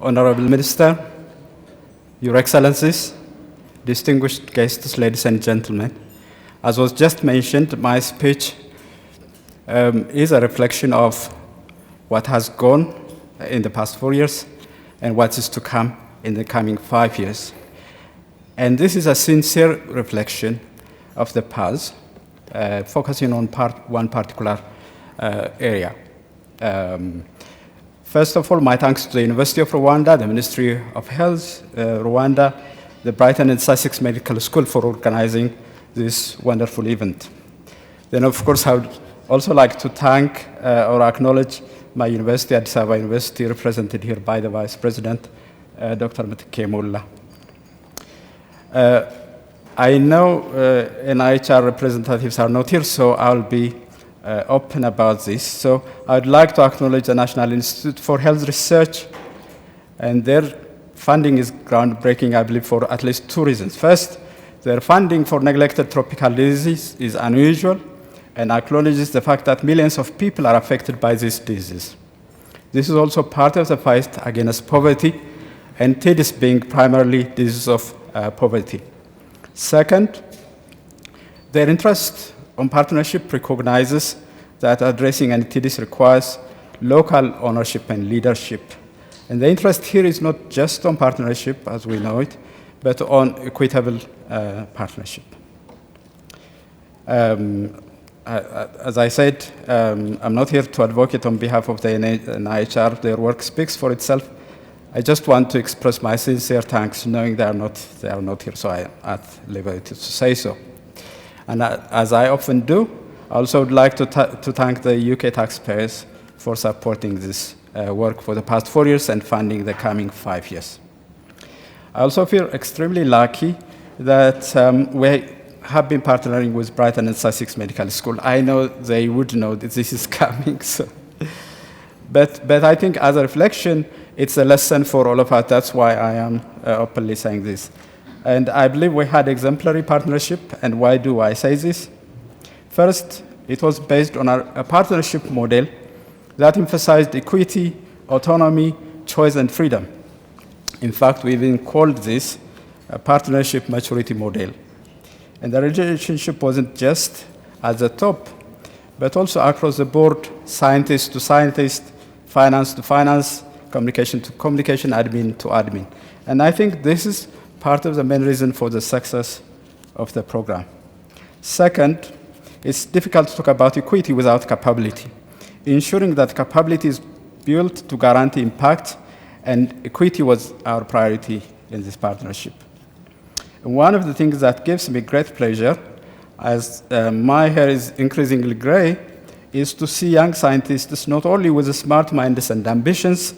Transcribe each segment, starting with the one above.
Honorable Minister, Your Excellencies, distinguished guests, ladies and gentlemen. As was just mentioned, my speech is a reflection of what has gone in the past 4 years and what is to come in the coming 5 years. And this is a sincere reflection of the past, focusing on one particular area. First of all, my thanks to the University of Rwanda, the Ministry of Health, Rwanda, the Brighton and Sussex Medical School for organizing this wonderful event. Then, of course, I would also like to thank or acknowledge my university, Addis Ababa University, represented here by the Vice President, Dr. Mutikemulla. I know NIHR representatives are not here, so I'll be open about this. So I'd like to acknowledge the National Institute for Health Research, and their funding is groundbreaking, I believe, for at least 2 reasons. First, their funding for neglected tropical disease is unusual and acknowledges the fact that millions of people are affected by this disease. This is also part of the fight against poverty, and NTDs being primarily diseases of poverty. Second, their interest on partnership recognizes that addressing NTDs requires local ownership and leadership. And the interest here is not just on partnership, as we know it, but on equitable partnership. As I said, I'm not here to advocate on behalf of the NIHR. Their work speaks for itself. I just want to express my sincere thanks, knowing they are not here, so I am at liberty to say so. And as I often do, I also would like to thank the UK taxpayers for supporting this work for the past 4 years and funding the coming 5 years. I also feel extremely lucky that we have been partnering with Brighton and Sussex Medical School. I know they would know that this is coming, so. But I think as a reflection, it's a lesson for all of us. That's why I am openly saying this. And I believe we had exemplary partnership. And why do I say this? First, it was based on a partnership model that emphasized equity, autonomy, choice, and freedom. In fact, we even called this a partnership maturity model. And the relationship wasn't just at the top, but also across the board, scientist to scientist, finance to finance, communication to communication, admin to admin. And I think this is part of the main reason for the success of the program. Second, it's difficult to talk about equity without capability. Ensuring that capability is built to guarantee impact, and equity was our priority in this partnership. And one of the things that gives me great pleasure, as my hair is increasingly gray, is to see young scientists not only with smart minds and ambitions,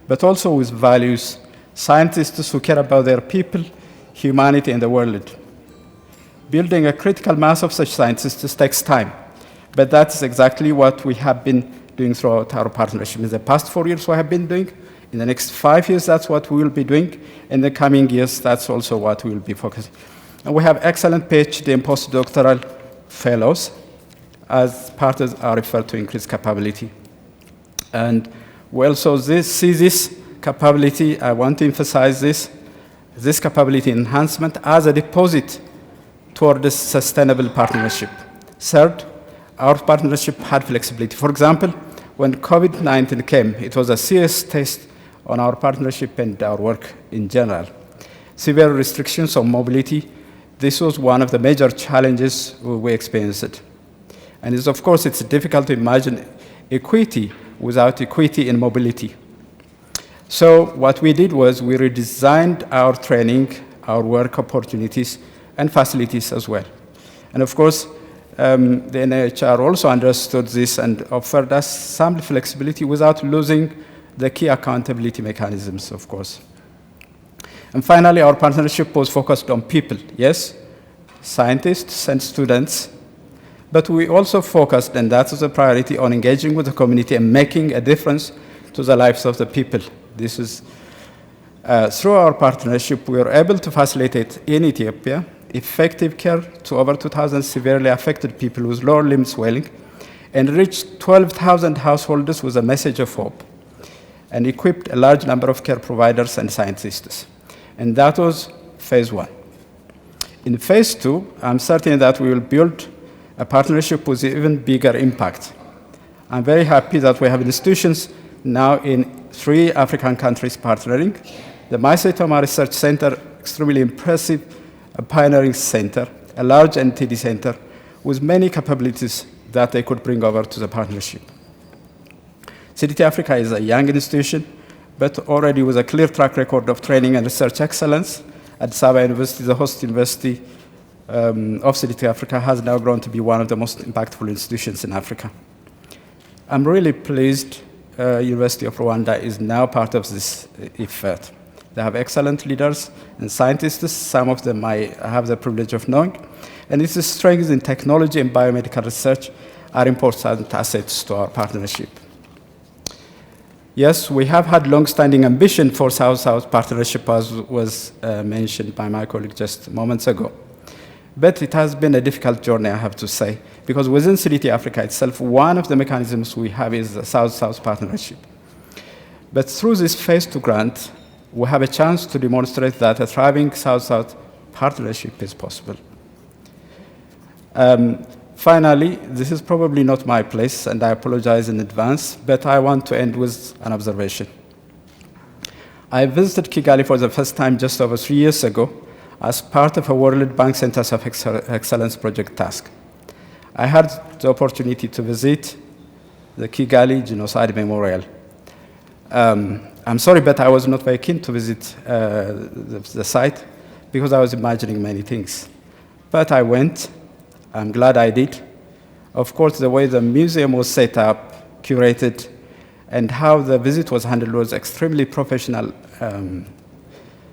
but also with values, scientists who care about their people, humanity, and the world. Building a critical mass of such scientists takes time, but that's exactly what we have been doing throughout our partnership. In the past 4 years, we have been doing. In the next 5 years, that's what we will be doing. In the coming years, that's also what we will be focusing. And we have excellent PhD and postdoctoral fellows as part of our effort to increase capability. And we also see this capability, I want to emphasize this capability enhancement as a deposit toward this sustainable partnership. Third, our partnership had flexibility. For example, when COVID-19 came, it was a serious test on our partnership and our work in general. Severe restrictions on mobility, this was one of the major challenges we experienced. And of course, it's difficult to imagine equity without equity in mobility. So what we did was we redesigned our training, our work opportunities, and facilities as well. And of course, the NIHR also understood this and offered us some flexibility without losing the key accountability mechanisms, of course. And finally, our partnership was focused on people, yes, scientists and students, but we also focused, and that was a priority, on engaging with the community and making a difference to the lives of the people. This is, through our partnership, we were able to facilitate in Ethiopia effective care to over 2,000 severely affected people with lower limb swelling and reached 12,000 households with a message of hope. and equipped a large number of care providers and scientists. And that was phase 1. In phase 2, I'm certain that we will build a partnership with even bigger impact. I'm very happy that we have institutions now in 3 African countries partnering. The Mycetoma Research Center, extremely impressive, a pioneering center, a large NTD center with many capabilities that they could bring over to the partnership. CDT Africa is a young institution, but already with a clear track record of training and research excellence. Addis Ababa University, the host university of CDT Africa, has now grown to be one of the most impactful institutions in Africa. I'm really pleased University of Rwanda is now part of this effort. They have excellent leaders and scientists. Some of them I have the privilege of knowing. And its strengths in technology and biomedical research are important assets to our partnership. Yes, we have had long-standing ambition for South-South partnership, as was mentioned by my colleague just moments ago. But it has been a difficult journey, I have to say, because within CDT Africa itself, one of the mechanisms we have is the South-South partnership. But through this phase 2 grant, we have a chance to demonstrate that a thriving South-South partnership is possible. Finally, this is probably not my place, and I apologize in advance, but I want to end with an observation. I visited Kigali for the first time just over 3 years ago as part of a World Bank Centers of Excellence project task. I had the opportunity to visit the Kigali Genocide Memorial. I'm sorry, but I was not very keen to visit the site because I was imagining many things. But I went. I'm glad I did. Of course, the way the museum was set up, curated, and how the visit was handled was extremely professional. And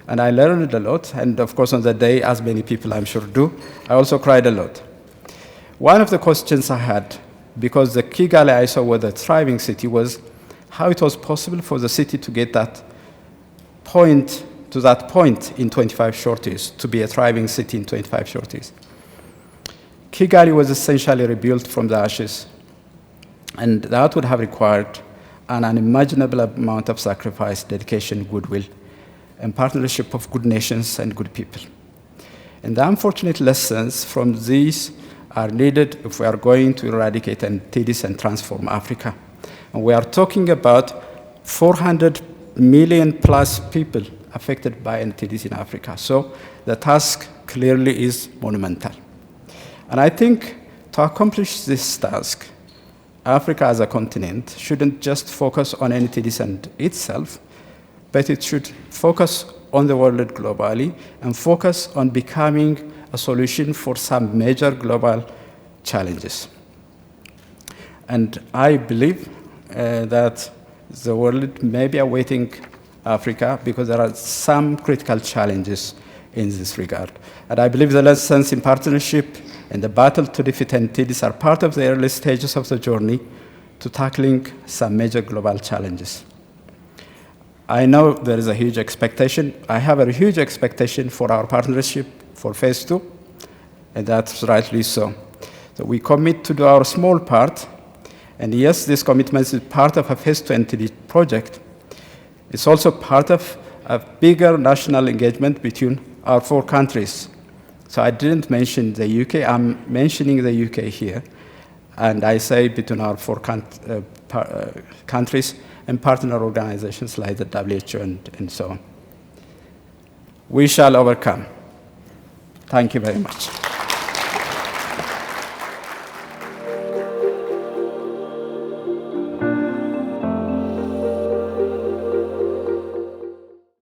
I learned a lot. And of course, on the day, as many people I'm sure do, I also cried a lot. One of the questions I had, because the Kigali I saw was a thriving city, was how it was possible for the city to get that point in 25 short years, to be a thriving city in 25 short years. Kigali was essentially rebuilt from the ashes, and that would have required an unimaginable amount of sacrifice, dedication, goodwill, and partnership of good nations and good people. And the unfortunate lessons from these are needed if we are going to eradicate NTDs and transform Africa. And we are talking about 400 million plus people affected by NTDs in Africa. So the task clearly is monumental. And I think to accomplish this task, Africa as a continent shouldn't just focus on NTDs and itself, but it should focus on the world globally and focus on becoming a solution for some major global challenges. And I believe that the world may be awaiting Africa because there are some critical challenges in this regard. And I believe the lessons in partnership and the battle to defeat NTDs are part of the early stages of the journey to tackling some major global challenges. I know there is a huge expectation. I have a huge expectation for our partnership for phase 2, and that's rightly so. So we commit to do our small part, and yes, this commitment is part of a phase 2 NTD project. It's also part of a bigger national engagement between our 4 countries. So I didn't mention the UK, I'm mentioning the UK here. And I say between our 4 countries and partner organizations like the WHO and so on. We shall overcome. Thank you very much.